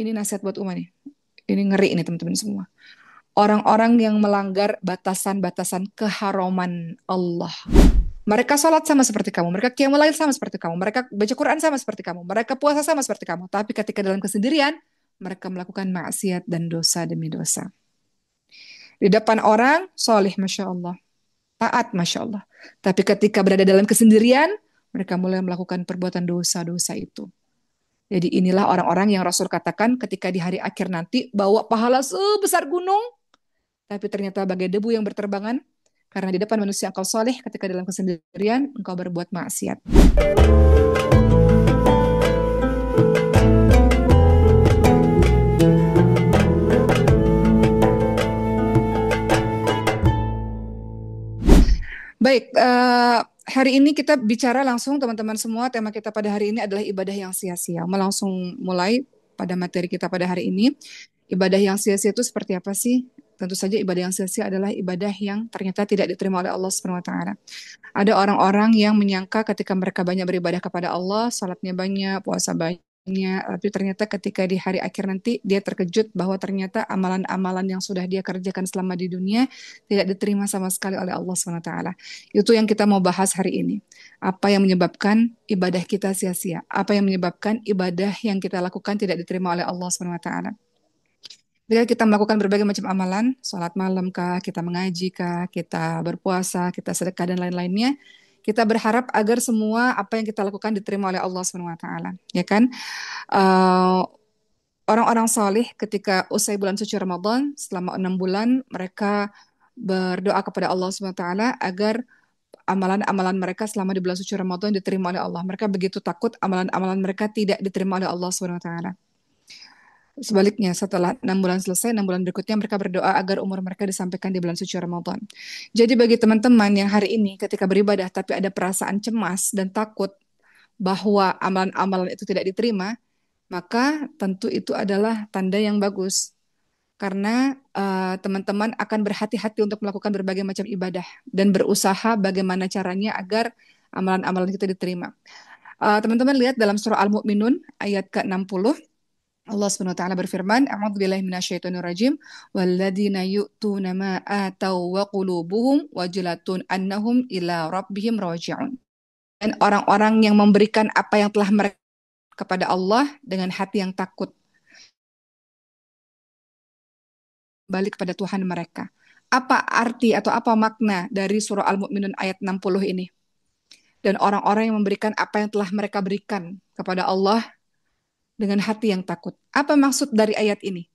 Ini nasihat buat Uma nih. Ini ngeri nih teman-teman semua. Orang-orang yang melanggar batasan-batasan keharaman Allah. Mereka sholat sama seperti kamu, mereka qiyamul lail sama seperti kamu, mereka baca Quran sama seperti kamu, mereka puasa sama seperti kamu. Tapi ketika dalam kesendirian, mereka melakukan maksiat dan dosa demi dosa. Di depan orang, solih Masya Allah, taat Masya Allah. Tapi ketika berada dalam kesendirian, mereka mulai melakukan perbuatan dosa-dosa itu. Jadi inilah orang-orang yang Rasul katakan ketika di hari akhir nanti bawa pahala sebesar gunung, tapi ternyata bagai debu yang berterbangan, karena di depan manusia engkau soleh, ketika dalam kesendirian engkau berbuat maksiat. Baik, hari ini kita bicara langsung teman-teman semua. Tema kita pada hari ini adalah ibadah yang sia-sia. Langsung mulai pada materi kita pada hari ini. Ibadah yang sia-sia itu seperti apa sih? Tentu saja ibadah yang sia-sia adalah ibadah yang ternyata tidak diterima oleh Allah Subhanahu wa taala. Ada orang-orang yang menyangka ketika mereka banyak beribadah kepada Allah, salatnya banyak, puasa banyak, tapi ternyata ketika di hari akhir nanti dia terkejut bahwa ternyata amalan-amalan yang sudah dia kerjakan selama di dunia tidak diterima sama sekali oleh Allah Subhanahu wa taala. Itu yang kita mau bahas hari ini. Apa yang menyebabkan ibadah kita sia-sia? Apa yang menyebabkan ibadah yang kita lakukan tidak diterima oleh Allah Subhanahu wa taala? Ketika kita melakukan berbagai macam amalan, sholat malam kah, kita mengaji kah, kita berpuasa, kita sedekah dan lain-lainnya, kita berharap agar semua apa yang kita lakukan diterima oleh Allah Subhanahu wa taala, ya kan? Eh, Orang-orang saleh ketika usai bulan suci Ramadan selama 6 bulan mereka berdoa kepada Allah Subhanahu wa taala agar amalan-amalan mereka selama di bulan suci Ramadan diterima oleh Allah. Mereka begitu takut amalan-amalan mereka tidak diterima oleh Allah Subhanahu wa taala. Sebaliknya, setelah 6 bulan selesai, 6 bulan berikutnya mereka berdoa agar umur mereka disampaikan di bulan suci Ramadan. Jadi bagi teman-teman yang hari ini ketika beribadah tapi ada perasaan cemas dan takut bahwa amalan-amalan itu tidak diterima, maka tentu itu adalah tanda yang bagus. Karena teman-teman akan berhati-hati untuk melakukan berbagai macam ibadah dan berusaha bagaimana caranya agar amalan-amalan kita diterima. Teman-teman lihat dalam surah Al-Mu'minun ayat ke-60, Allah Subhanahu wa taala berfirman, "A'udzubillahi minasyaitonir rajim, walladzina yu'tuna ma atau wa qulubuhum wajilatun annahum ila rabbihim raji'un." Dan orang-orang yang memberikan apa yang telah mereka kepada Allah dengan hati yang takut balik kepada Tuhan mereka. Apa arti atau apa makna dari surah Al-Mu'minun ayat 60 ini? Dan orang-orang yang memberikan apa yang telah mereka berikan kepada Allah dengan hati yang takut. Apa maksud dari ayat ini?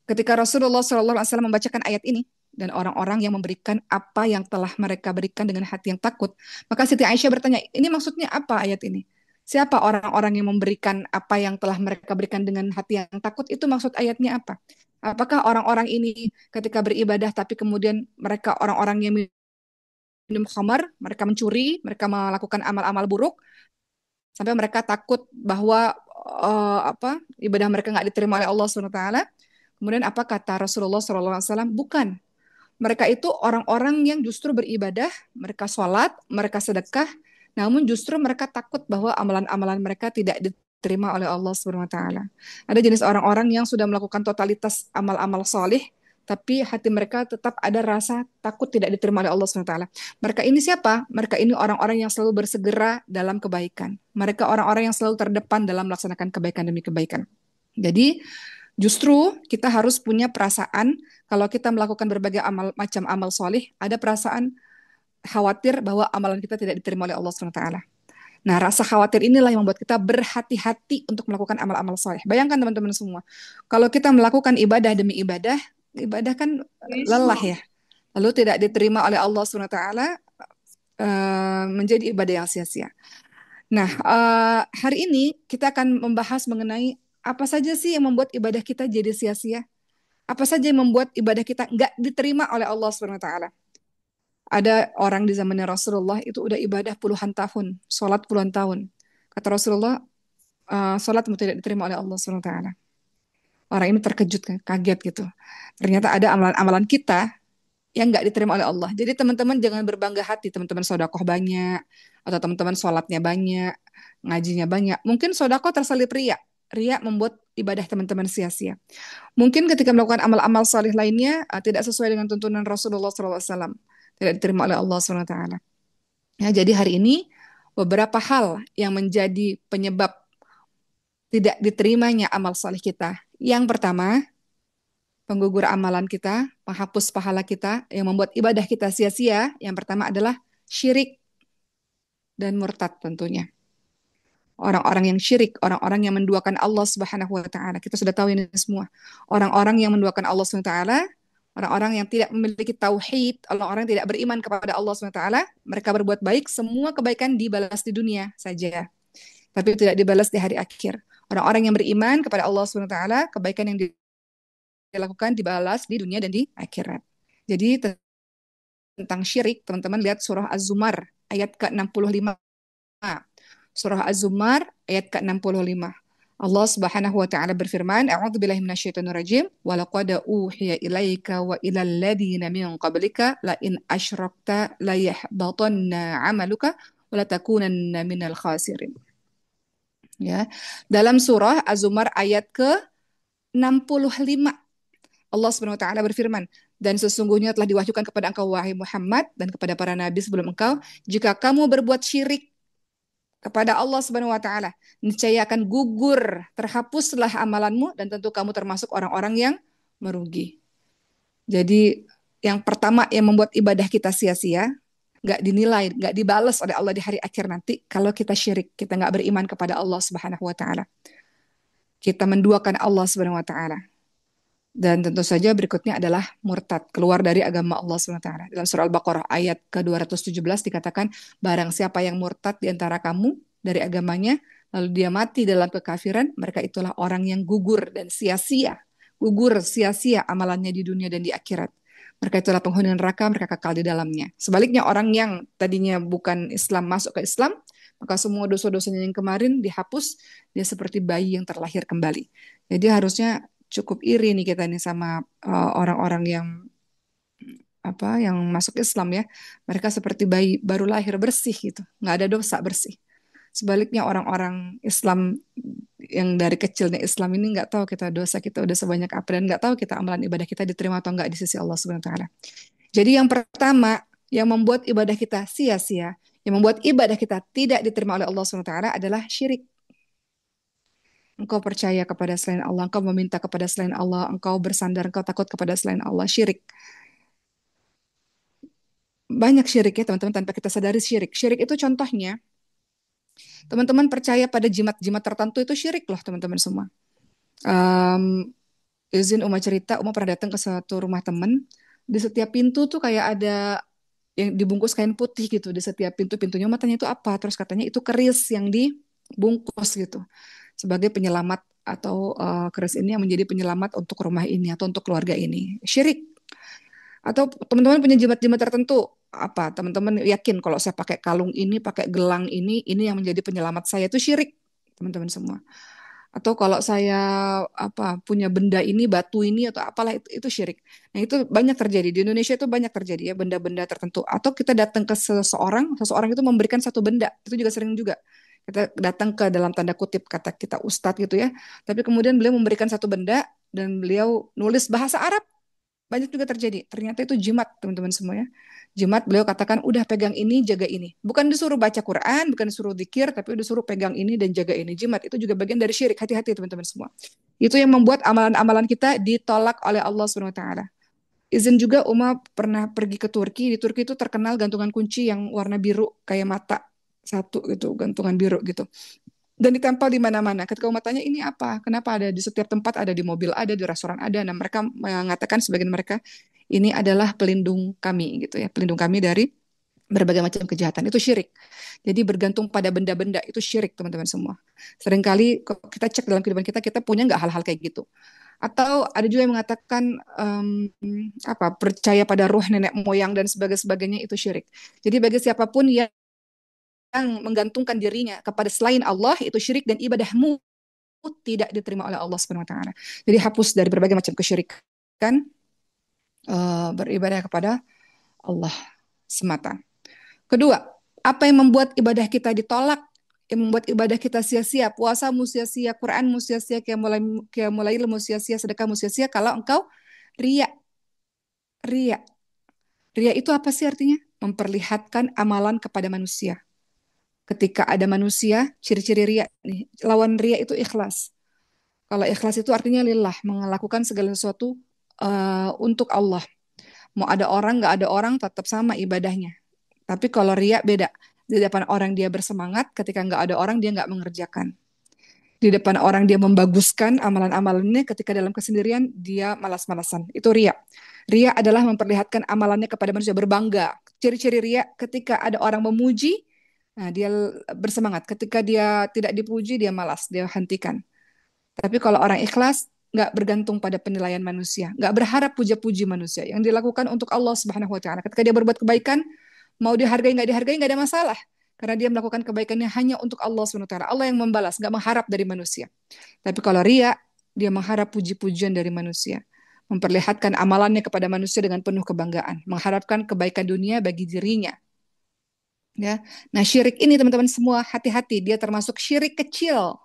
Ketika Rasulullah SAW membacakan ayat ini, dan orang-orang yang memberikan apa yang telah mereka berikan dengan hati yang takut, maka Siti Aisyah bertanya, ini maksudnya apa ayat ini? Siapa orang-orang yang memberikan apa yang telah mereka berikan dengan hati yang takut? Itu maksud ayatnya apa? Apakah orang-orang ini ketika beribadah tapi kemudian mereka orang-orang yang minum khamar, mereka mencuri, mereka melakukan amal-amal buruk, sampai mereka takut bahwa ibadah mereka nggak diterima oleh Allah SWT. Kemudian apa kata Rasulullah SAW? Bukan. Mereka itu orang-orang yang justru beribadah, mereka sholat, mereka sedekah, namun justru mereka takut bahwa amalan-amalan mereka tidak diterima oleh Allah Subhanahu wa taala. Ada jenis orang-orang yang sudah melakukan totalitas amal-amal solih, tapi hati mereka tetap ada rasa takut tidak diterima oleh Allah Subhanahu wa taala. Mereka ini siapa? Mereka ini orang-orang yang selalu bersegera dalam kebaikan. Mereka orang-orang yang selalu terdepan dalam melaksanakan kebaikan demi kebaikan. Jadi justru kita harus punya perasaan kalau kita melakukan berbagai macam amal solih, ada perasaan khawatir bahwa amalan kita tidak diterima oleh Allah Subhanahu wa taala. Nah, rasa khawatir inilah yang membuat kita berhati-hati untuk melakukan amal-amal soleh. Bayangkan teman-teman semua, kalau kita melakukan ibadah demi ibadah, ibadah kan lelah ya. Lalu tidak diterima oleh Allah Subhanahu wa taala, menjadi ibadah yang sia-sia. Nah, hari ini kita akan membahas mengenai apa saja sih yang membuat ibadah kita jadi sia-sia? Apa saja yang membuat ibadah kita nggak diterima oleh Allah Subhanahu wa taala? Ada orang di zamannya Rasulullah itu udah ibadah puluhan tahun, sholat puluhan tahun. Kata Rasulullah, sholat tidak diterima oleh Allah Subhanahu wa taala. Orang ini terkejut kan, kaget gitu. Ternyata ada amalan-amalan kita yang nggak diterima oleh Allah. Jadi teman-teman jangan berbangga hati, teman-teman sodakoh banyak, atau teman-teman sholatnya banyak, ngajinya banyak. Mungkin sodakoh terselip ria. riya membuat ibadah teman-teman sia-sia. Mungkin ketika melakukan amal-amal salih lainnya tidak sesuai dengan tuntunan Rasulullah SAW, tidak diterima oleh Allah SWT. Ya, jadi hari ini beberapa hal yang menjadi penyebab tidak diterimanya amal salih kita. Yang pertama, penggugur amalan kita, penghapus pahala kita, yang membuat ibadah kita sia-sia. Yang pertama adalah syirik dan murtad tentunya. Orang-orang yang syirik, orang-orang yang menduakan Allah Subhanahu wa taala. Kita sudah tahu ini semua. Orang-orang yang menduakan Allah Subhanahu wa taala, orang-orang yang tidak memiliki tauhid, orang-orang yang tidak beriman kepada Allah Subhanahu wa taala, mereka berbuat baik, semua kebaikan dibalas di dunia saja, tapi tidak dibalas di hari akhir. Orang-orang yang beriman kepada Allah Subhanahu wa taala, kebaikan yang dilakukan dibalas di dunia dan di akhirat. Jadi tentang syirik, teman-teman lihat surah Az-Zumar ayat ke-65. Surah Az-Zumar ayat ke-65. Allah Subhanahu wa taala berfirman, "A'udzubillahi minasyaitonirrajim, wa laqad uhiya ilaika wa ilal ladzina min qablika la in asyrakta la yahbatanna 'amaluka wa la takunanna minal khasirin." Ya. Dalam surah Az-Zumar ayat ke-65, Allah Subhanahu wa taala berfirman, "Dan sesungguhnya telah diwahyukan kepada engkau wahai Muhammad dan kepada para nabi sebelum engkau, jika kamu berbuat syirik kepada Allah Subhanahu wa taala, niscaya akan gugur, terhapuslah amalanmu dan tentu kamu termasuk orang-orang yang merugi." Jadi yang pertama yang membuat ibadah kita sia-sia, nggak dinilai, nggak dibalas oleh Allah di hari akhir nanti kalau kita syirik, kita nggak beriman kepada Allah Subhanahu wa taala. Kita menduakan Allah Subhanahu wa taala. Dan tentu saja berikutnya adalah murtad, keluar dari agama Allah SWT. Dalam surah Al-Baqarah ayat ke-217 dikatakan, barang siapa yang murtad di antara kamu dari agamanya, lalu dia mati dalam kekafiran, mereka itulah orang yang gugur dan sia-sia. Gugur sia-sia amalannya di dunia dan di akhirat. Mereka itulah penghuni neraka, mereka kekal di dalamnya. Sebaliknya orang yang tadinya bukan Islam masuk ke Islam, maka semua dosa-dosanya yang kemarin dihapus, dia seperti bayi yang terlahir kembali. Jadi harusnya cukup iri nih kita nih sama orang-orang yang yang masuk Islam ya. Mereka seperti bayi baru lahir bersih gitu, nggak ada dosa, bersih. Sebaliknya orang-orang Islam yang dari kecilnya Islam ini nggak tahu kita dosa kita udah sebanyak apa dan nggak tahu kita amalan ibadah kita diterima atau nggak di sisi Allah Subhanahu Wa Taala. Jadi yang pertama yang membuat ibadah kita sia-sia, yang membuat ibadah kita tidak diterima oleh Allah Subhanahu Wa Taala adalah syirik. Engkau percaya kepada selain Allah, engkau meminta kepada selain Allah, engkau bersandar, engkau takut kepada selain Allah, syirik. Banyak syirik ya teman-teman tanpa kita sadari syirik. Syirik itu contohnya, teman-teman percaya pada jimat-jimat tertentu itu syirik loh teman-teman semua. Um, izin Uma cerita, Uma pernah datang ke suatu rumah teman, di setiap pintu tuh kayak ada yang dibungkus kain putih gitu, di setiap pintu-pintunya. Uma tanya itu apa, terus katanya itu keris yang dibungkus gitu, sebagai penyelamat atau keris ini yang menjadi penyelamat untuk rumah ini atau untuk keluarga ini. Syirik. Atau teman-teman punya jimat-jimat tertentu, apa teman-teman yakin kalau saya pakai kalung ini, pakai gelang ini yang menjadi penyelamat saya, itu syirik teman-teman semua. Atau kalau saya punya benda ini, batu ini atau apalah, itu syirik. Nah itu banyak terjadi di Indonesia, itu banyak terjadi ya benda-benda tertentu. Atau kita datang ke seseorang itu memberikan satu benda, itu juga sering juga. Kita datang ke dalam tanda kutip kata kita ustadz gitu ya, tapi kemudian beliau memberikan satu benda dan beliau nulis bahasa Arab. Banyak juga terjadi. Ternyata itu jimat, teman-teman semua ya. Jimat, beliau katakan, udah pegang ini, jaga ini. Bukan disuruh baca Quran, bukan disuruh zikir, tapi disuruh pegang ini dan jaga ini. Jimat itu juga bagian dari syirik. Hati-hati teman-teman semua. Itu yang membuat amalan-amalan kita ditolak oleh Allah Subhanahu wa taala. Izin juga, Uma pernah pergi ke Turki. Di Turki itu terkenal gantungan kunci yang warna biru kayak mata satu gitu, gantungan biru gitu, dan ditempel di mana-mana. Ketika umat tanya ini apa, kenapa ada di setiap tempat, ada di mobil, ada di restoran, ada. Nah mereka mengatakan, sebagian mereka, ini adalah pelindung kami gitu ya, pelindung kami dari berbagai macam kejahatan. Itu syirik. Jadi bergantung pada benda-benda itu syirik teman-teman semua. Seringkali kita cek dalam kehidupan kita, kita punya nggak hal-hal kayak gitu. Atau ada juga yang mengatakan percaya pada ruh nenek moyang dan sebagainya, itu syirik. Jadi bagi siapapun yang menggantungkan dirinya kepada selain Allah, itu syirik dan ibadahmu tidak diterima oleh Allah Subhanahu wa taala. Jadi hapus dari berbagai macam kesyirikan, beribadah kepada Allah semata. Kedua, apa yang membuat ibadah kita ditolak? yang membuat ibadah kita sia-sia, puasamu sia-sia, Quranmu sia-sia, mulai ilmu sia-sia, sedekahmu sia-sia kalau engkau ria. Ria. Ria itu apa sih artinya? Memperlihatkan amalan kepada manusia. Ketika ada manusia, ciri-ciri ria nih. Lawan ria itu ikhlas. Kalau ikhlas itu artinya lillah, melakukan segala sesuatu untuk Allah. Mau ada orang, nggak ada orang, tetap sama ibadahnya. Tapi kalau ria beda. Di depan orang dia bersemangat, ketika nggak ada orang dia nggak mengerjakan. Di depan orang dia membaguskan amalan-amalannya, ketika dalam kesendirian dia malas-malasan. Itu ria. Ria adalah memperlihatkan amalannya kepada manusia, berbangga. Ciri-ciri ria ketika ada orang memuji, nah dia bersemangat. Ketika dia tidak dipuji, dia malas, dia hentikan. Tapi kalau orang ikhlas, nggak bergantung pada penilaian manusia, nggak berharap puja-puji manusia. Yang dilakukan untuk Allah Subhanahu Wa Taala. Ketika dia berbuat kebaikan, mau dihargai, nggak ada masalah. Karena dia melakukan kebaikannya hanya untuk Allah Subhanahu Wa Taala. Allah yang membalas, nggak mengharap dari manusia. Tapi kalau ria, dia mengharap puji-pujian dari manusia. Memperlihatkan amalannya kepada manusia dengan penuh kebanggaan. Mengharapkan kebaikan dunia bagi dirinya. Ya. Nah, syirik ini teman-teman semua hati-hati. Dia termasuk syirik kecil.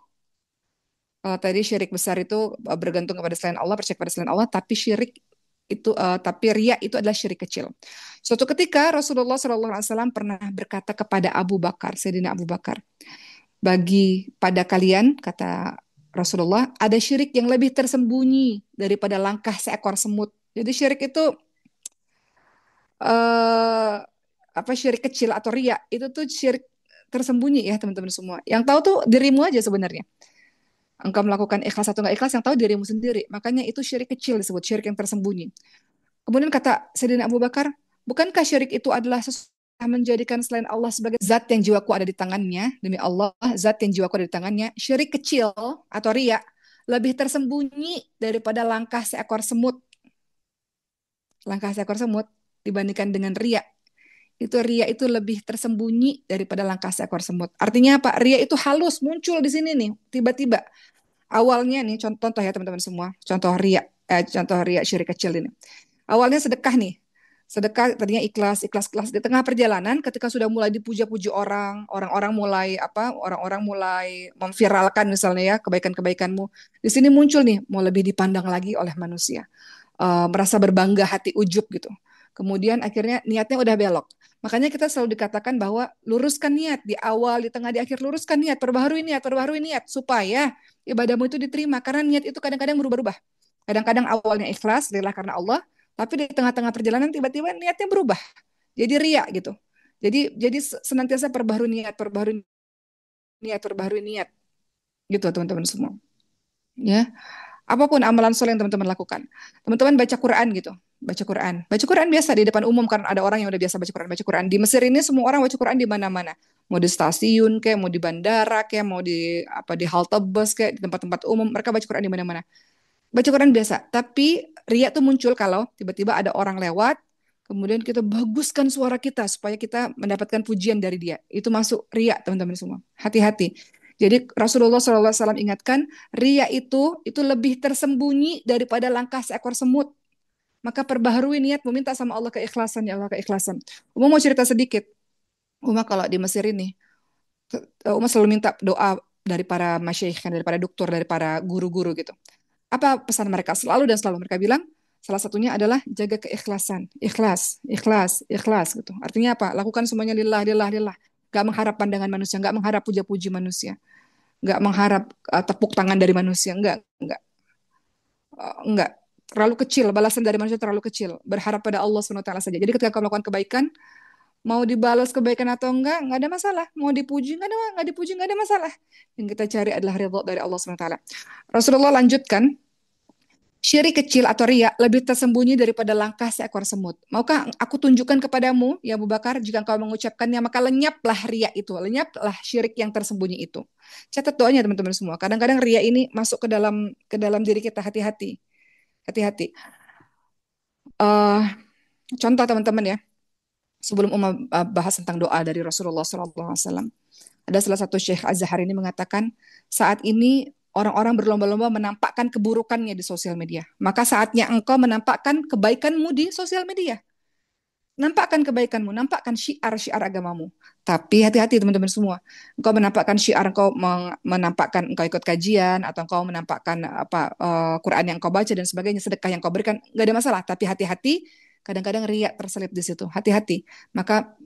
Kalau tadi syirik besar itu bergantung kepada selain Allah, percaya kepada selain Allah, tapi tapi ria itu adalah syirik kecil. Suatu ketika Rasulullah SAW pernah berkata kepada Abu Bakar, Sayyidina Abu Bakar, bagi pada kalian, kata Rasulullah, ada syirik yang lebih tersembunyi daripada langkah seekor semut. Jadi syirik itu eh, apa syirik kecil atau ria itu tuh syirik tersembunyi ya teman-teman semua. Yang tahu tuh dirimu aja sebenarnya. Engkau melakukan ikhlas atau nggak ikhlas yang tahu dirimu sendiri. Makanya itu syirik kecil disebut syirik yang tersembunyi. Kemudian kata Sayyidina Abu Bakar, bukankah syirik itu adalah sesuatu yang menjadikan selain Allah sebagai zat yang jiwaku ada di tangannya, demi Allah, zat yang jiwaku ada di tangannya, syirik kecil atau riya lebih tersembunyi daripada langkah seekor semut. Langkah seekor semut dibandingkan dengan riya. Riya itu lebih tersembunyi daripada langkah seekor semut. Artinya apa? Riya itu halus, muncul di sini nih, tiba-tiba. Awalnya nih contoh ya teman-teman semua, contoh ria syirik kecil ini. Awalnya sedekah nih. Sedekah tadinya ikhlas, ikhlas di tengah perjalanan ketika sudah mulai dipuja-puji orang, orang-orang mulai memviralkan misalnya ya kebaikan-kebaikanmu. Di sini muncul nih mau lebih dipandang lagi oleh manusia. Merasa berbangga hati ujub gitu. Kemudian akhirnya niatnya udah belok. Makanya kita selalu dikatakan bahwa luruskan niat di awal, di tengah, di akhir, luruskan niat, perbaharui niat supaya ibadahmu itu diterima. Karena niat itu kadang-kadang berubah-ubah. Kadang-kadang awalnya ikhlas, lillah karena Allah, tapi di tengah-tengah perjalanan tiba-tiba niatnya berubah. Jadi ria gitu. Jadi senantiasa perbaharui niat gitu teman-teman semua. Ya, apapun amalan soleh yang teman-teman lakukan. Teman-teman baca Quran gitu. Baca Quran. Baca Quran biasa di depan umum karena ada orang yang udah biasa baca Quran. Di Mesir ini semua orang baca Quran di mana-mana. Mau di stasiun kayak, mau di bandara kayak, mau di di halte bus kayak, di tempat-tempat umum, mereka baca Quran di mana-mana. Baca Quran biasa, tapi riya tuh muncul kalau tiba-tiba ada orang lewat, kemudian kita baguskan suara kita supaya kita mendapatkan pujian dari dia. Itu masuk riya, teman-teman semua. Hati-hati. Jadi Rasulullah SAW ingatkan, riya itu lebih tersembunyi daripada langkah seekor semut. Maka perbaharui niat meminta sama Allah keikhlasan, ya Allah keikhlasan. Uma mau cerita sedikit. Uma kalau di Mesir ini, Uma selalu minta doa dari para masyayikh, dari para dokter, dari para guru-guru gitu. Apa pesan mereka selalu dan selalu mereka bilang? Salah satunya adalah jaga keikhlasan, ikhlas gitu. Artinya apa? Lakukan semuanya lillah, lillah, lillah. Gak mengharap pandangan manusia, gak mengharap puja-puji manusia, gak mengharap tepuk tangan dari manusia, enggak. Terlalu kecil, balasan dari manusia terlalu kecil. Berharap pada Allah SWT saja. Jadi ketika kamu melakukan kebaikan, mau dibalas kebaikan atau enggak ada masalah. Mau dipuji, enggak dipuji, enggak ada masalah. Yang kita cari adalah ridha dari Allah SWT. Rasulullah lanjutkan, syirik kecil atau riya lebih tersembunyi daripada langkah seekor semut. Maukah aku tunjukkan kepadamu, ya Abu Bakar, jika engkau mengucapkannya, maka lenyaplah riya itu, lenyaplah syirik yang tersembunyi itu. Catat doanya teman-teman semua. Kadang-kadang riya ini masuk ke dalam diri kita, hati-hati. Hati-hati. Eh, contoh teman-teman ya, sebelum bahas tentang doa dari Rasulullah SAW, ada salah satu Syekh Az-Zahar ini mengatakan, saat ini orang-orang berlomba-lomba menampakkan keburukannya di sosial media. Maka saatnya engkau menampakkan kebaikanmu di sosial media. Nampakkan kebaikanmu, nampakkan syiar-syiar agamamu. Tapi hati-hati teman-teman semua. Engkau menampakkan syiar, engkau menampakkan engkau ikut kajian atau engkau menampakkan Quran yang engkau baca dan sebagainya, sedekah yang engkau berikan, nggak ada masalah. Tapi hati-hati, kadang-kadang riak terselip di situ. Hati-hati. Maka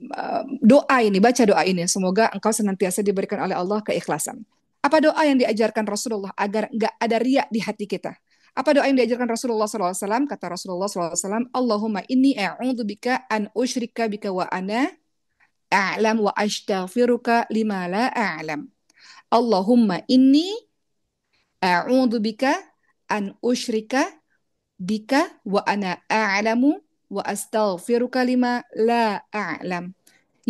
doa ini, baca doa ini, semoga engkau senantiasa diberikan oleh Allah keikhlasan. Apa doa yang diajarkan Rasulullah agar nggak ada riak di hati kita? Apa doa yang diajarkan Rasulullah SAW? Kata Rasulullah SAW, Allahumma inni a'udzubika an usyrika bika wa ana a'lam wa astaghfiruka lima la a'lam. Allahumma inni a'udzubika an usyrika bika wa ana a'lamu wa astaghfiruka lima la a'lam.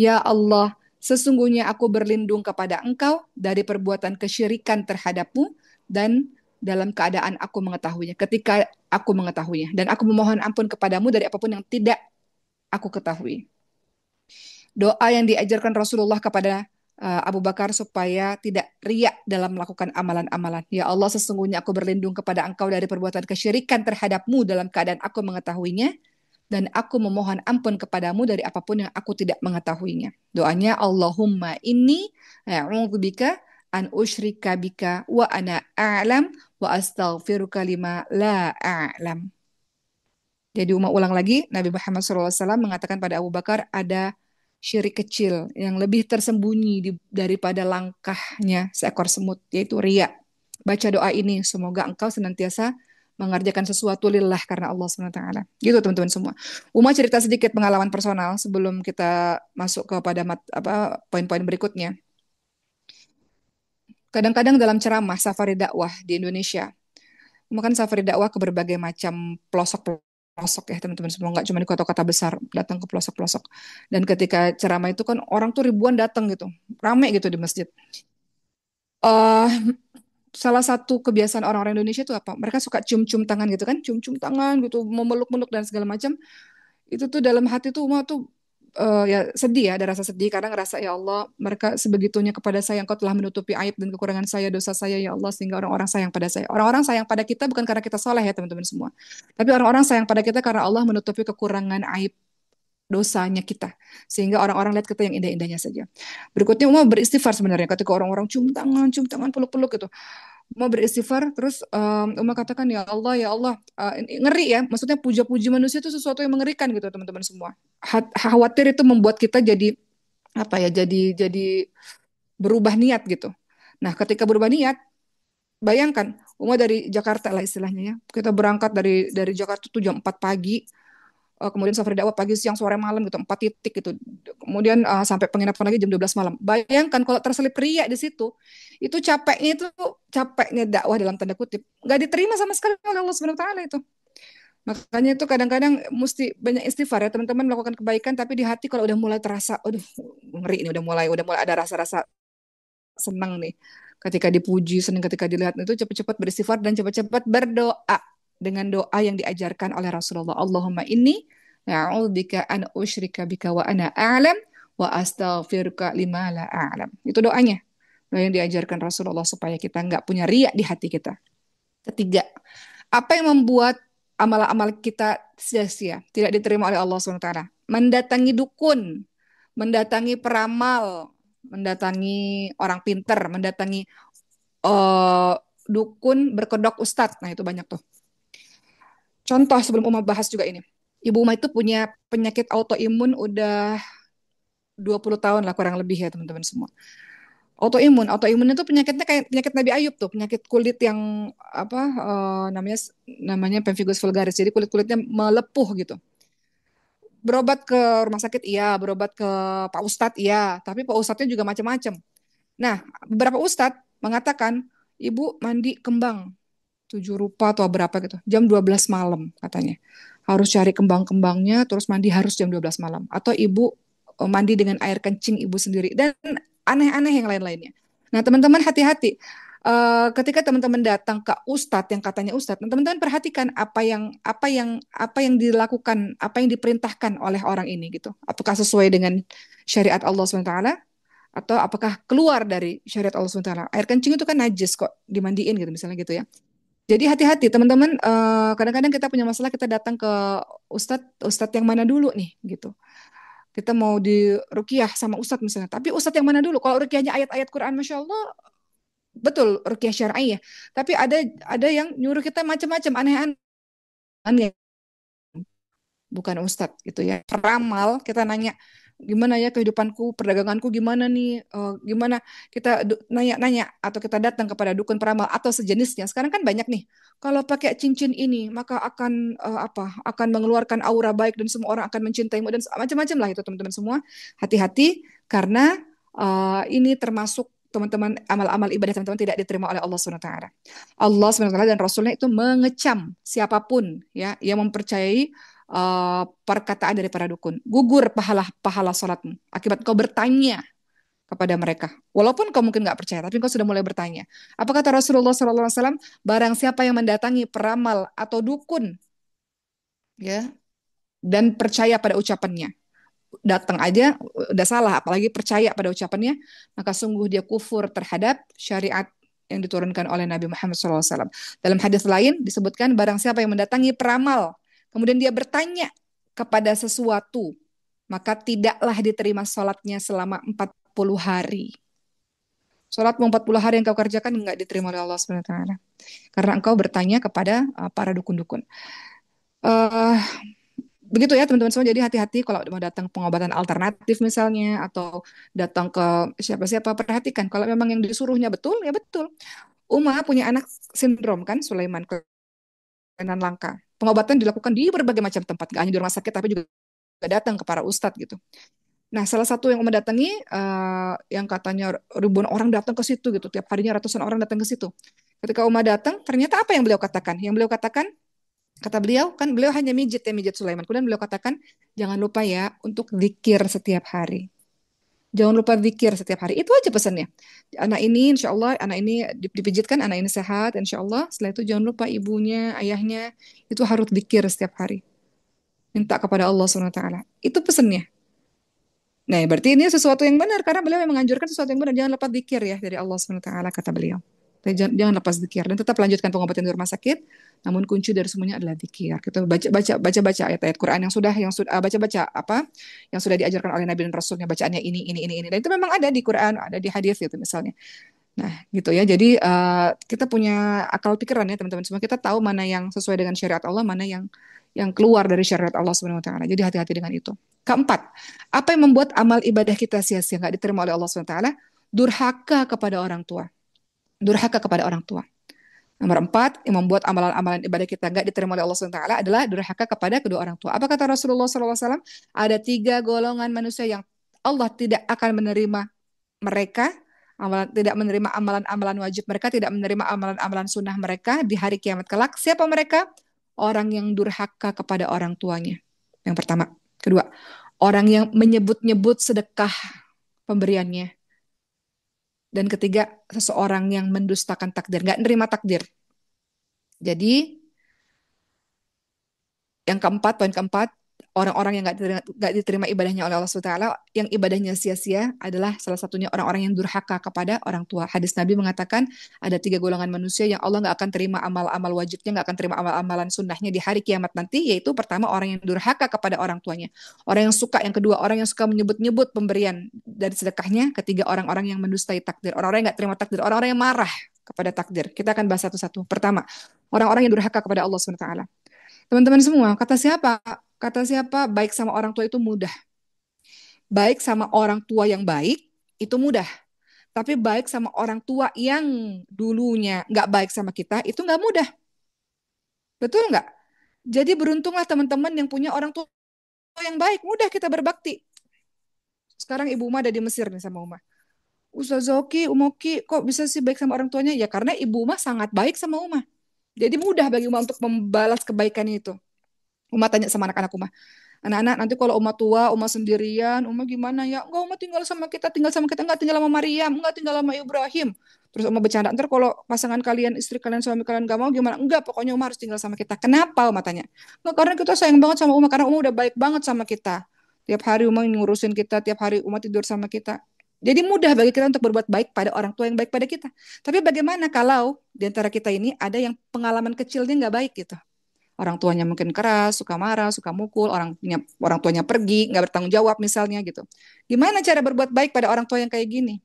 Ya Allah, sesungguhnya aku berlindung kepada Engkau dari perbuatan kesyirikan terhadapmu dan dalam keadaan aku mengetahuinya, ketika aku mengetahuinya. Dan aku memohon ampun kepadamu dari apapun yang tidak aku ketahui. Doa yang diajarkan Rasulullah kepada Abu Bakar supaya tidak riak dalam melakukan amalan-amalan. Ya Allah, sesungguhnya aku berlindung kepada Engkau dari perbuatan kesyirikan terhadapmu dalam keadaan aku mengetahuinya dan aku memohon ampun kepadamu dari apapun yang aku tidak mengetahuinya. Doanya Allahumma inni a'udzubika an usyrika bika wa ana a'lam wa astaghfiruka lima la a'lam. Jadi umat ulang lagi, Nabi Muhammad SAW mengatakan pada Abu Bakar ada syirik kecil yang lebih tersembunyi daripada langkahnya seekor semut, yaitu riya. Baca doa ini, semoga engkau senantiasa mengerjakan sesuatu lillah karena Allah SWT. Gitu teman-teman semua. Uma cerita sedikit pengalaman personal sebelum kita masuk kepada poin-poin berikutnya. Kadang-kadang dalam ceramah safari dakwah di Indonesia, Uma kan safari dakwah ke berbagai macam pelosok ya teman-teman semua, nggak cuma di kota-kota besar, datang ke pelosok-pelosok. Dan ketika ceramah itu kan orang tuh ribuan datang gitu, rame gitu di masjid. eh Salah satu kebiasaan orang-orang Indonesia itu apa? Mereka suka cium-cium tangan gitu kan, cium-cium tangan gitu, memeluk-meluk dan segala macam. Itu tuh dalam hati tuh Uma tuh ya sedih ya, ada rasa sedih karena ngerasa ya Allah, mereka sebegitunya kepada saya, Engkau telah menutupi aib dan kekurangan saya, dosa saya ya Allah, sehingga orang-orang sayang pada saya. Orang-orang sayang pada kita bukan karena kita soleh ya teman-teman semua, tapi orang-orang sayang pada kita karena Allah menutupi kekurangan aib dosanya kita, sehingga orang-orang lihat kita yang indah-indahnya saja. Berikutnya Umar beristighfar sebenarnya ketika orang-orang cium tangan, peluk-peluk gitu. Umar beristighfar, terus Umar katakan ya Allah, ngeri ya, maksudnya puja-puji manusia itu sesuatu yang mengerikan gitu teman-teman semua. Khawatir itu membuat kita jadi apa ya, jadi berubah niat gitu. Nah, ketika berubah niat, bayangkan Umar dari Jakarta lah istilahnya ya. Kita berangkat dari Jakarta tuh jam 4 pagi, kemudian safari dakwah pagi, siang, sore, malam gitu, 4 titik gitu. Kemudian sampai penginapan lagi jam 12 malam. Bayangkan kalau terselip ria di situ, itu capeknya dakwah dalam tanda kutip. Nggak diterima sama sekali oleh Allah Subhanahu wa taala itu. Makanya itu kadang-kadang mesti banyak istighfar ya teman-teman, melakukan kebaikan tapi di hati kalau udah mulai terasa, aduh ngeri ini, udah mulai ada rasa-rasa senang nih. Ketika dipuji, senang ketika dilihat itu cepat-cepat beristighfar dan cepat-cepat berdoa dengan doa yang diajarkan oleh Rasulullah. Allahumma inni a'udzubika an usyrika bika wa ana a'lam wa astaghfiruka lima la a'lam. Itu doanya. Doa yang diajarkan Rasulullah supaya kita nggak punya riak di hati kita. Ketiga, apa yang membuat amal-amal kita sia-sia, tidak diterima oleh Allah SWT? Mendatangi dukun, mendatangi peramal, mendatangi orang pinter, mendatangi eh, dukun berkedok ustadz. Nah, itu banyak tuh. Contoh sebelum Uma bahas juga ini. Ibu Uma itu punya penyakit autoimun udah 20 tahun lah kurang lebih ya teman-teman semua. Autoimun itu penyakitnya kayak penyakit Nabi Ayub tuh, penyakit kulit yang apa namanya pemphigus vulgaris. Jadi kulit-kulitnya melepuh gitu. Berobat ke rumah sakit iya, berobat ke Pak Ustadz iya, tapi Pak Ustadznya juga macam-macam. Nah, beberapa Ustadz mengatakan, Ibu mandi kembang 7 rupa atau berapa gitu, jam 12 malam katanya. Harus cari kembang-kembangnya, terus mandi harus jam 12 malam. Atau Ibu mandi dengan air kencing Ibu sendiri. Dan aneh-aneh yang lain-lainnya. Nah, teman-teman hati-hati. Ketika teman-teman datang ke ustadz yang katanya ustadz, teman-teman perhatikan apa yang dilakukan, apa yang diperintahkan oleh orang ini gitu. Apakah sesuai dengan syariat Allah SWT atau apakah keluar dari syariat Allah SWT? Air kencing itu kan najis kok, dimandiin gitu misalnya gitu ya. Jadi hati-hati teman-teman, kadang-kadang kita punya masalah, kita datang ke ustadz yang mana dulu nih gitu. Kita mau di ruqyah sama ustadz misalnya. Tapi ustadz yang mana dulu? Kalau ruqyahnya ayat-ayat Quran, Masya Allah, betul ruqyah syar'iyah. Tapi ada yang nyuruh kita macam-macam aneh-aneh, bukan ustadz gitu ya. Peramal, kita nanya gimana ya kehidupanku, perdaganganku gimana nih, gimana kita nanya-nanya atau kita datang kepada dukun peramal atau sejenisnya. Sekarang kan banyak nih. Kalau pakai cincin ini, maka akan akan mengeluarkan aura baik dan semua orang akan mencintaimu dan macam-macam lah itu teman-teman semua. Hati-hati karena ini termasuk teman-teman amal-amal ibadah teman-teman tidak diterima oleh Allah Subhanahu wa taala. Allah Subhanahu wa taala dan Rasulnya itu mengecam siapapun ya yang mempercayai perkataan dari para dukun. Gugur pahala salatmu akibat kau bertanya kepada mereka. Walaupun kau mungkin nggak percaya, tapi kau sudah mulai bertanya. Apa kata Rasulullah SAW? Barang siapa yang mendatangi peramal atau dukun, ya, dan percaya pada ucapannya, datang aja udah salah, apalagi percaya pada ucapannya, maka sungguh dia kufur terhadap syariat yang diturunkan oleh Nabi Muhammad SAW. Dalam hadis lain disebutkan barang siapa yang mendatangi peramal, kemudian dia bertanya kepada sesuatu, maka tidaklah diterima sholatnya selama 40 hari. Sholatmu 40 hari yang kau kerjakan enggak diterima oleh Allah Subhanahu wa taala. Karena engkau bertanya kepada para dukun-dukun. Uh, Begitu ya teman-teman semua. Jadi hati-hati kalau mau datang pengobatan alternatif misalnya atau datang ke siapa-siapa, perhatikan kalau memang yang disuruhnya betul ya betul. Uma punya anak sindrom kan, Sulaiman kelainan langka. Pengobatan dilakukan di berbagai macam tempat, gak hanya di rumah sakit tapi juga datang ke para ustadz gitu. Nah, salah satu yang Uma datangi yang katanya ribuan orang datang ke situ gitu, tiap harinya ratusan orang datang ke situ. Ketika Uma datang, ternyata apa yang beliau katakan? Yang beliau katakan, kata beliau, kan beliau hanya mijit Sulaiman. Kemudian beliau katakan, jangan lupa ya untuk zikir setiap hari. Jangan lupa zikir setiap hari. Itu aja pesannya. Anak ini, insya Allah, anak ini dipijitkan, anak ini sehat, insya Allah. Setelah itu jangan lupa ibunya, ayahnya, itu harus zikir setiap hari. Minta kepada Allah SWT. Itu pesannya. Nah, berarti ini sesuatu yang benar karena beliau memang menganjurkan sesuatu yang benar. Jangan lepas zikir ya dari Allah SWT kata beliau. Jangan lepas zikir dan tetap lanjutkan pengobatan di rumah sakit. Namun kunci dari semuanya adalah zikir. Kita baca ayat-ayat Quran yang sudah baca-baca apa yang sudah diajarkan oleh Nabi dan Rasulnya, bacaannya ini. Dan itu memang ada di Quran, ada di hadis gitu misalnya. Nah, gitu ya. Jadi kita punya akal pikiran ya teman-teman semua. Kita tahu mana yang sesuai dengan syariat Allah, mana yang keluar dari syariat Allah Subhanahu wa taala. Jadi hati-hati dengan itu. Keempat, apa yang membuat amal ibadah kita sia-sia nggak diterima oleh Allah Subhanahu wa taala? Durhaka kepada orang tua. Durhaka kepada orang tua. Nomor empat, yang membuat amalan-amalan ibadah kita nggak diterima oleh Allah Subhanahu wa taala adalah durhaka kepada kedua orang tua. Apa kata Rasulullah SAW? Ada tiga golongan manusia yang Allah tidak akan menerima mereka, tidak menerima amalan-amalan wajib mereka, tidak menerima amalan-amalan sunnah mereka di hari kiamat kelak. Siapa mereka? Orang yang durhaka kepada orang tuanya. Yang pertama. Kedua, orang yang menyebut-nyebut sedekah pemberiannya. Dan ketiga, seseorang yang mendustakan takdir, nggak nerima takdir. Jadi yang keempat, poin keempat, orang-orang yang nggak diterima ibadahnya oleh Allah SWT, yang ibadahnya sia-sia adalah salah satunya orang-orang yang durhaka kepada orang tua. Hadis Nabi mengatakan ada tiga golongan manusia yang Allah nggak akan terima amal-amal wajibnya, nggak akan terima amal-amalan sunnahnya di hari kiamat nanti, yaitu pertama orang yang durhaka kepada orang tuanya. Orang yang suka, yang kedua orang yang suka menyebut-nyebut pemberian dari sedekahnya, ketiga orang-orang yang mendustai takdir, orang-orang yang nggak terima takdir, orang-orang yang marah kepada takdir. Kita akan bahas satu-satu. Pertama, orang-orang yang durhaka kepada Allah SWT. Teman-teman semua, kata siapa? Kata siapa baik sama orang tua itu mudah. Baik sama orang tua yang baik itu mudah. Tapi baik sama orang tua yang dulunya nggak baik sama kita itu nggak mudah. Betul nggak? Jadi beruntunglah teman-teman yang punya orang tua yang baik. Mudah kita berbakti. Sekarang Ibu Uma ada di Mesir nih sama Uma. Ustaz Zoki, Umoki, kok bisa sih baik sama orang tuanya? Ya karena Ibu Uma sangat baik sama Uma. Jadi mudah bagi Uma untuk membalas kebaikan itu. Uma tanya sama anak-anak Uma, anak-anak nanti kalau Uma tua, Uma sendirian, Uma gimana ya? Enggak, Uma tinggal sama kita, enggak tinggal sama Maryam, enggak tinggal sama Ibrahim. Terus Uma bercanda, ntar kalau pasangan kalian, istri kalian, suami kalian enggak mau gimana? Enggak, pokoknya Uma harus tinggal sama kita. Kenapa? Uma tanya. Enggak, karena kita sayang banget sama Uma, karena Uma udah baik banget sama kita. Tiap hari Uma ngurusin kita, tiap hari Uma tidur sama kita. Jadi mudah bagi kita untuk berbuat baik pada orang tua yang baik pada kita. Tapi bagaimana kalau di antara kita ini ada yang pengalaman kecilnya nggak baik gitu? Orang tuanya mungkin keras, suka marah, suka mukul, orang tuanya pergi, nggak bertanggung jawab misalnya gitu. Gimana cara berbuat baik pada orang tua yang kayak gini?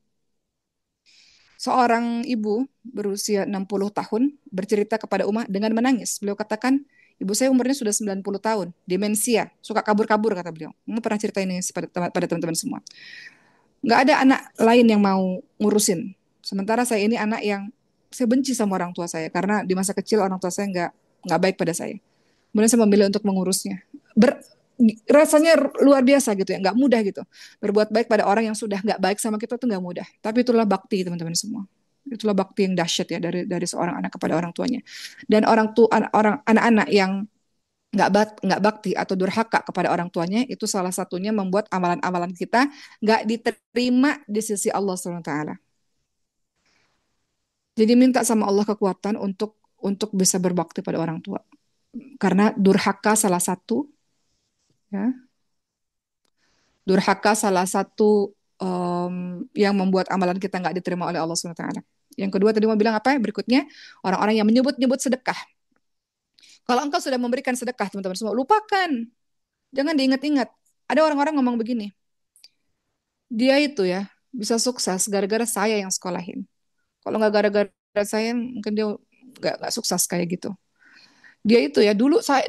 Seorang ibu berusia 60 tahun bercerita kepada Umar dengan menangis. Beliau katakan, ibu saya umurnya sudah 90 tahun, demensia, suka kabur-kabur kata beliau. Umar pernah cerita ini pada teman-teman semua. Nggak ada anak lain yang mau ngurusin. Sementara saya ini anak yang saya benci sama orang tua saya karena di masa kecil orang tua saya nggak baik pada saya. Kemudian saya memilih untuk mengurusnya. Rasanya luar biasa gitu ya, nggak mudah gitu. Berbuat baik pada orang yang sudah nggak baik sama kita tuh nggak mudah. Tapi itulah bakti teman-teman semua. Itulah bakti yang dahsyat ya dari seorang anak kepada orang tuanya. Dan anak-anak yang nggak bakti atau durhaka kepada orang tuanya itu salah satunya membuat amalan-amalan kita nggak diterima di sisi Allah SWT. Jadi minta sama Allah kekuatan untuk bisa berbakti pada orang tua. Karena durhaka salah satu ya, durhaka salah satu yang membuat amalan kita nggak diterima oleh Allah SWT. Yang kedua tadi mau bilang apa? Berikutnya orang-orang yang menyebut-nyebut sedekah. Kalau engkau sudah memberikan sedekah teman-teman semua, lupakan, jangan diingat-ingat. Ada orang-orang ngomong begini, dia itu ya bisa sukses gara-gara saya yang sekolahin. Kalau nggak gara-gara saya, mungkin dia nggak sukses kayak gitu. Dia itu ya dulu saya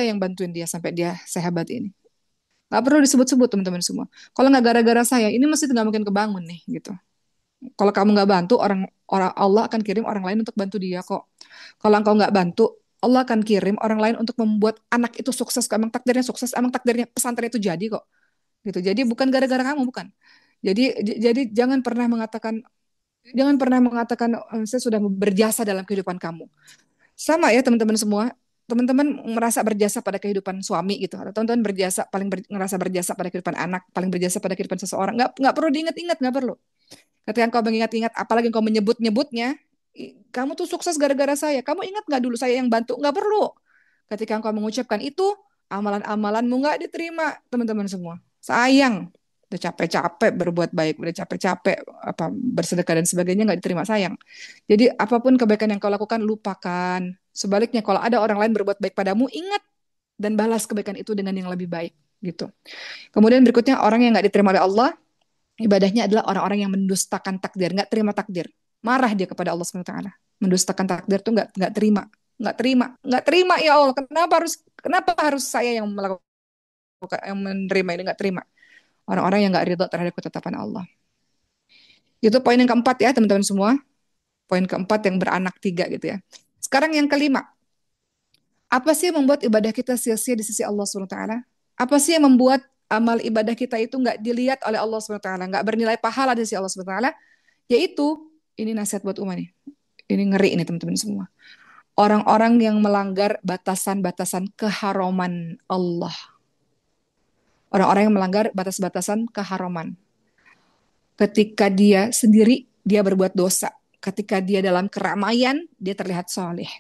yang bantuin dia sampai dia sehebat ini. Nggak perlu disebut-sebut teman-teman semua. Kalau nggak gara-gara saya, ini masih nggak mungkin kebangun nih gitu. Kalau kamu nggak bantu, orang orang Allah akan kirim orang lain untuk bantu dia kok. Kalau engkau nggak bantu, Allah akan kirim orang lain untuk membuat anak itu sukses. Emang takdirnya sukses, emang takdirnya pesantren itu jadi kok. Gitu. Jadi bukan gara-gara kamu, bukan. Jadi jangan pernah mengatakan saya sudah berjasa dalam kehidupan kamu. Sama ya teman-teman semua. Teman-teman merasa berjasa pada kehidupan suami gitu, atau teman-teman ngerasa berjasa pada kehidupan anak, paling berjasa pada kehidupan seseorang. Nggak perlu diingat-ingat, nggak perlu. Ketika engkau mengingat-ingat, apalagi engkau menyebut-nyebutnya, kamu tuh sukses gara-gara saya. Kamu ingat nggak dulu saya yang bantu? Nggak perlu. Ketika engkau mengucapkan itu, amalan-amalanmu nggak diterima, teman-teman semua. Sayang. Udah capek-capek berbuat baik, udah capek-capek apa bersedekah dan sebagainya nggak diterima, sayang. Jadi apapun kebaikan yang kau lakukan, lupakan. Sebaliknya, kalau ada orang lain berbuat baik padamu, ingat dan balas kebaikan itu dengan yang lebih baik. Gitu. Kemudian berikutnya orang yang nggak diterima oleh Allah, ibadahnya adalah orang-orang yang mendustakan takdir, nggak terima takdir. Marah dia kepada Allah SWT. Mendustakan takdir tuh nggak terima. Nggak terima ya Allah. Kenapa harus saya yang melakukan, yang menerima ini, nggak terima. Orang-orang yang nggak ridho terhadap ketetapan Allah. Itu poin yang keempat ya teman-teman semua. Poin keempat yang beranak tiga gitu ya. Sekarang yang kelima. Apa sih yang membuat ibadah kita sia-sia di sisi Allah SWT? Apa sih yang membuat amal ibadah kita itu nggak dilihat oleh Allah SWT, nggak bernilai pahala di sisi Allah SWT? Yaitu, ini nasihat buat umat nih. Ini ngeri ini teman-teman semua. Orang-orang yang melanggar batasan-batasan keharaman Allah. Orang-orang yang melanggar batas-batasan keharaman. Ketika dia sendiri, dia berbuat dosa. Ketika dia dalam keramaian, dia terlihat soleh.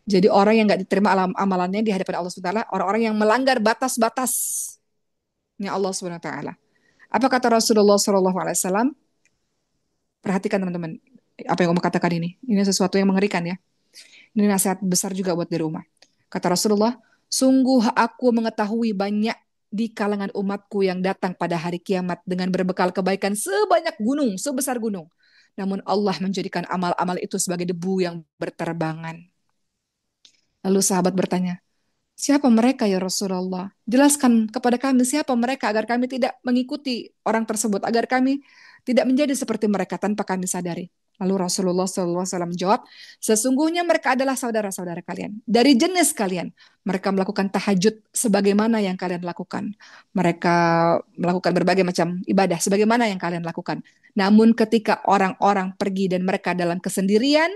Jadi orang yang nggak diterima amalannya di hadapan Allah SWT, orang-orang yang melanggar batas-batasnya Allah SWT. Apa kata Rasulullah SAW? Perhatikan teman-teman, apa yang Umar katakan ini. Ini sesuatu yang mengerikan ya. Ini nasihat besar juga buat di rumah. Kata Rasulullah, sungguh aku mengetahui banyak di kalangan umatku yang datang pada hari kiamat dengan berbekal kebaikan sebanyak gunung, sebesar gunung. Namun Allah menjadikan amal-amal itu sebagai debu yang berterbangan. Lalu sahabat bertanya, siapa mereka ya Rasulullah? Jelaskan kepada kami siapa mereka agar kami tidak mengikuti orang tersebut, agar kami tidak menjadi seperti mereka tanpa kami sadari. Lalu Rasulullah SAW menjawab, sesungguhnya mereka adalah saudara-saudara kalian. Dari jenis kalian. Mereka melakukan tahajud sebagaimana yang kalian lakukan. Mereka melakukan berbagai macam ibadah sebagaimana yang kalian lakukan. Namun ketika orang-orang pergi dan mereka dalam kesendirian,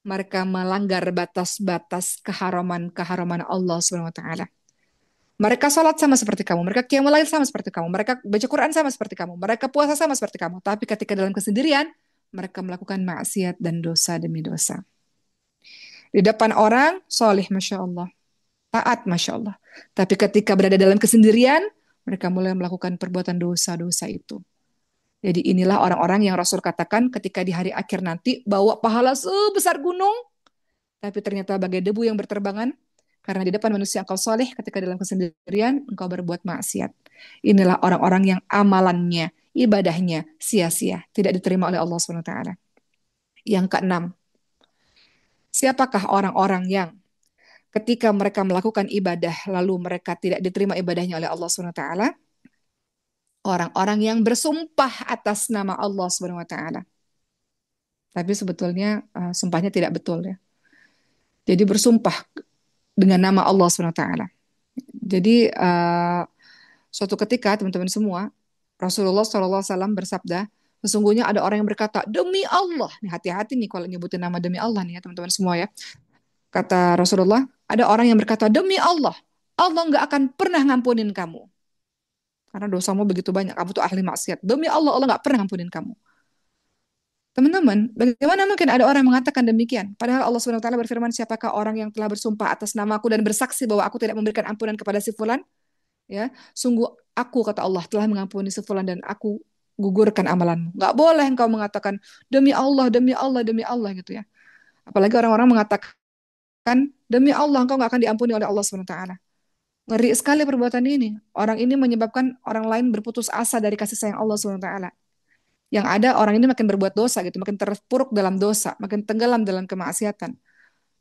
mereka melanggar batas-batas keharaman-keharaman Allah SWT. Mereka sholat sama seperti kamu, mereka qiyamul lail sama seperti kamu, mereka baca Quran sama seperti kamu, mereka puasa sama seperti kamu. Tapi ketika dalam kesendirian, mereka melakukan maksiat dan dosa demi dosa. Di depan orang, soleh Masya Allah. Taat Masya Allah. Tapi ketika berada dalam kesendirian, mereka mulai melakukan perbuatan dosa-dosa itu. Jadi inilah orang-orang yang Rasul katakan ketika di hari akhir nanti bawa pahala sebesar gunung, tapi ternyata bagai debu yang berterbangan, karena di depan manusia engkau soleh, ketika dalam kesendirian engkau berbuat maksiat. Inilah orang-orang yang amalannya, ibadahnya sia-sia, tidak diterima oleh Allah SWT. Yang keenam, siapakah orang-orang yang ketika mereka melakukan ibadah, lalu mereka tidak diterima ibadahnya oleh Allah SWT? Orang-orang yang bersumpah atas nama Allah SWT. Tapi sebetulnya sumpahnya tidak betul ya. Jadi bersumpah dengan nama Allah SWT. Jadi suatu ketika teman-teman semua, Rasulullah SAW bersabda, sesungguhnya ada orang yang berkata, demi Allah. Nih hati-hati nih kalau nyebutin nama demi Allah nih ya teman-teman semua ya. Kata Rasulullah, ada orang yang berkata, demi Allah, Allah nggak akan pernah ngampunin kamu. Karena dosamu begitu banyak, kamu tuh ahli maksiat. Demi Allah, Allah nggak pernah ngampunin kamu. Teman-teman, bagaimana mungkin ada orang yang mengatakan demikian? Padahal Allah SWT berfirman, siapakah orang yang telah bersumpah atas namaku dan bersaksi bahwa aku tidak memberikan ampunan kepada si fulan? Ya, sungguh aku, kata Allah, telah mengampuni si fulan dan aku gugurkan amalanmu. Nggak boleh engkau mengatakan demi Allah, demi Allah, demi Allah gitu ya. Apalagi orang-orang mengatakan demi Allah engkau nggak akan diampuni oleh Allah SWT. Ngeri sekali perbuatan ini. Orang ini menyebabkan orang lain berputus asa dari kasih sayang Allah SWT. Yang ada orang ini makin berbuat dosa gitu, makin terpuruk dalam dosa, makin tenggelam dalam kemaksiatan.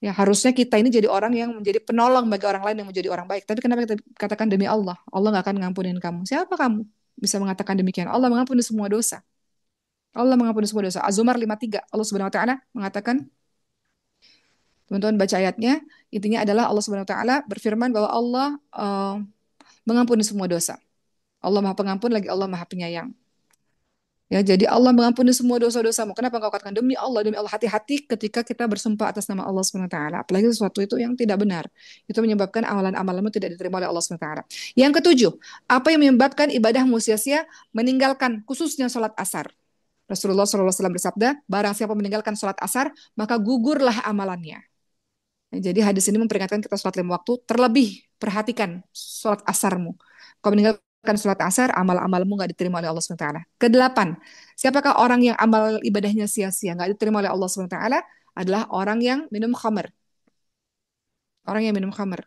Ya harusnya kita ini jadi orang yang menjadi penolong bagi orang lain yang menjadi orang baik. Tapi kenapa kita katakan demi Allah? Allah nggak akan ngampunin kamu. Siapa kamu bisa mengatakan demikian? Allah mengampuni semua dosa. Allah mengampuni semua dosa. Az-Zumar 53. Allah Subhanahu wa taala mengatakan, teman-teman baca ayatnya, intinya adalah Allah Subhanahu wa taala berfirman bahwa Allah mengampuni semua dosa. Allah Maha Pengampun lagi Allah Maha Penyayang. Ya, jadi Allah mengampuni semua dosa-dosamu. Kenapa engkau katakan demi Allah, demi Allah? Hati-hati ketika kita bersumpah atas nama Allah SWT. Apalagi sesuatu itu yang tidak benar. Itu menyebabkan amalan-amalanmu tidak diterima oleh Allah SWT. Yang ketujuh, apa yang menyebabkan ibadahmu sia-sia? Meninggalkan khususnya sholat asar. Rasulullah SAW bersabda, barang siapa meninggalkan sholat asar, maka gugurlah amalannya. Jadi hadis ini memperingatkan kita sholat lima waktu, terlebih perhatikan sholat asarmu. Kau meninggalkan sholat asar, amal-amalmu nggak diterima oleh Allah SWT. Kedelapan, siapakah orang yang amal ibadahnya sia-sia, nggak diterima oleh Allah SWT? Adalah orang yang minum khamr. Orang yang minum khamr.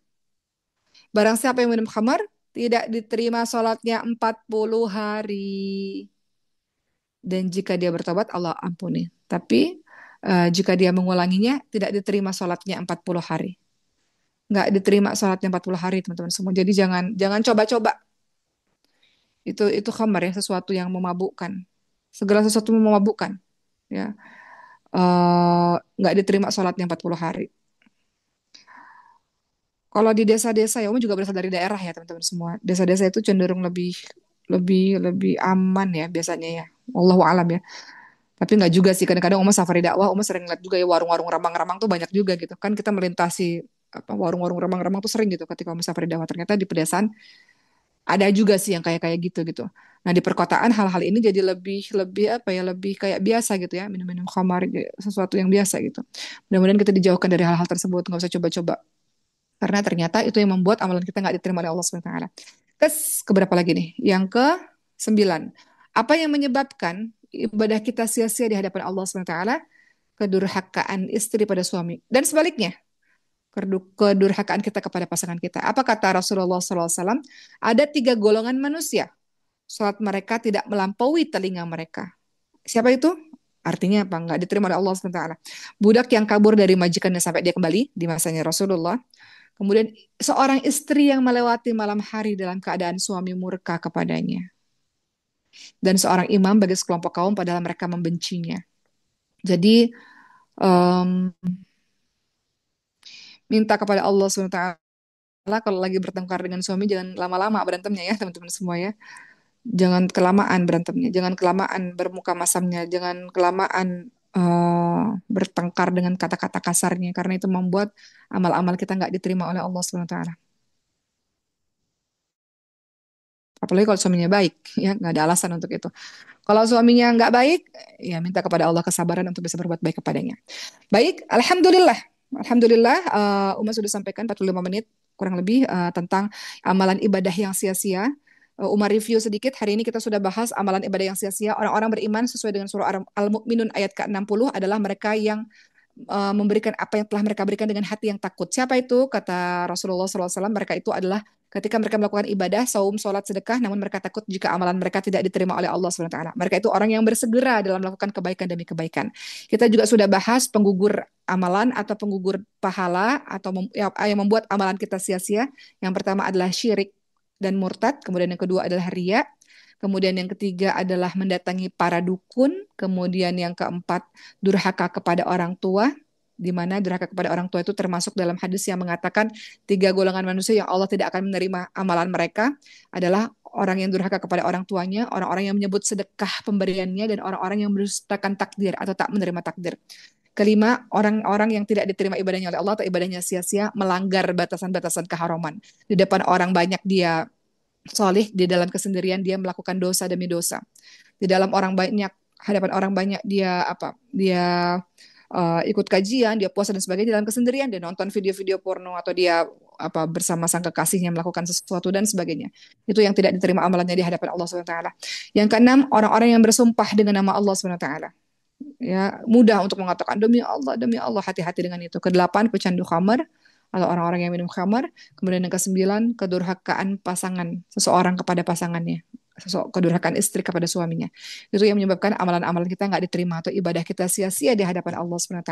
Barang siapa yang minum khamr, tidak diterima sholatnya 40 hari. Dan jika dia bertobat, Allah ampuni. Tapi jika dia mengulanginya, tidak diterima sholatnya 40 hari. Nggak diterima sholatnya 40 hari, teman-teman semua. Jadi jangan coba-coba. Itu khamar ya, sesuatu yang memabukkan. Segala sesuatu yang memabukkan. Ya. Nggak diterima sholatnya 40 hari. Kalau di desa-desa, ya Umi juga berasal dari daerah ya teman-teman semua. Desa-desa itu cenderung lebih lebih aman ya biasanya ya. Wallahu alam ya. Tapi nggak juga sih, kadang-kadang Uma safari dakwah, Uma sering lihat juga ya warung-warung ramang-ramang tuh banyak juga gitu. Kan kita melintasi apa warung-warung ramang-ramang tuh sering gitu ketika Uma safari dakwah. Ternyata di pedesaan ada juga sih yang kayak gitu gitu. Nah di perkotaan hal-hal ini jadi lebih lebih apa ya lebih kayak biasa gitu ya minum-minum khamar sesuatu yang biasa gitu. Mudah-mudahan kita dijauhkan dari hal-hal tersebut, nggak usah coba-coba. Karena ternyata itu yang membuat amalan kita nggak diterima oleh Allah SWT. Terus keberapa lagi nih? Yang ke sembilan. Apa yang menyebabkan ibadah kita sia-sia di hadapan Allah SWT? Kedurhakaan istri pada suami. Dan sebaliknya, kedurhakaan kita kepada pasangan kita. Apa kata Rasulullah SAW? Ada tiga golongan manusia. Salat mereka tidak melampaui telinga mereka. Siapa itu? Artinya apa? Nggak diterima oleh Allah SWT. Budak yang kabur dari majikannya sampai dia kembali di masanya Rasulullah. Kemudian seorang istri yang melewati malam hari dalam keadaan suami murka kepadanya. Dan seorang imam bagi sekelompok kaum padahal mereka membencinya. Jadi minta kepada Allah SWT kalau lagi bertengkar dengan suami jangan lama-lama berantemnya ya teman-teman semua ya. Jangan kelamaan berantemnya, jangan kelamaan bermuka masamnya, jangan kelamaan bertengkar dengan kata-kata kasarnya karena itu membuat amal-amal kita nggak diterima oleh Allah SWT. Apalagi kalau suaminya baik, ya nggak ada alasan untuk itu. Kalau suaminya nggak baik, ya minta kepada Allah kesabaran untuk bisa berbuat baik kepadanya. Baik, Alhamdulillah. Alhamdulillah, Uma sudah sampaikan 45 menit kurang lebih tentang amalan ibadah yang sia-sia. Uma review sedikit, hari ini kita sudah bahas amalan ibadah yang sia-sia. Orang-orang beriman sesuai dengan surah Al-Mu'minun ayat ke-60 adalah mereka yang memberikan apa yang telah mereka berikan dengan hati yang takut. Siapa itu? Kata Rasulullah SAW, mereka itu adalah ketika mereka melakukan ibadah, saum, sholat, sedekah, namun mereka takut jika amalan mereka tidak diterima oleh Allah SWT. Mereka itu orang yang bersegera dalam melakukan kebaikan demi kebaikan. Kita juga sudah bahas penggugur amalan atau penggugur pahala atau yang membuat amalan kita sia-sia. Yang pertama adalah syirik dan murtad, kemudian yang kedua adalah riya, kemudian yang ketiga adalah mendatangi para dukun, kemudian yang keempat durhaka kepada orang tua, di mana durhaka kepada orang tua itu termasuk dalam hadis yang mengatakan tiga golongan manusia yang Allah tidak akan menerima amalan mereka adalah orang yang durhaka kepada orang tuanya, orang-orang yang menyebut sedekah pemberiannya, dan orang-orang yang mendustakan takdir atau tak menerima takdir. Kelima, orang-orang yang tidak diterima ibadahnya oleh Allah atau ibadahnya sia-sia, melanggar batasan-batasan keharaman. Di depan orang banyak dia solih, di dalam kesendirian dia melakukan dosa demi dosa. Di dalam orang banyak, hadapan orang banyak dia ikut kajian, dia puasa dan sebagainya. Di dalam kesendirian dia nonton video-video porno atau dia bersama sang kekasihnya melakukan sesuatu dan sebagainya. Itu yang tidak diterima amalannya di hadapan Allah SWT. Yang keenam, orang-orang yang bersumpah dengan nama Allah SWT. Ya, mudah untuk mengatakan demi Allah, hati-hati dengan itu. Kedelapan, pecandu khamar atau orang-orang yang minum khamar. Kemudian yang kesembilan, kedurhakaan pasangan seseorang kepada pasangannya, kedurhakaan istri kepada suaminya. Itu yang menyebabkan amalan-amalan kita nggak diterima atau ibadah kita sia-sia di hadapan Allah SWT.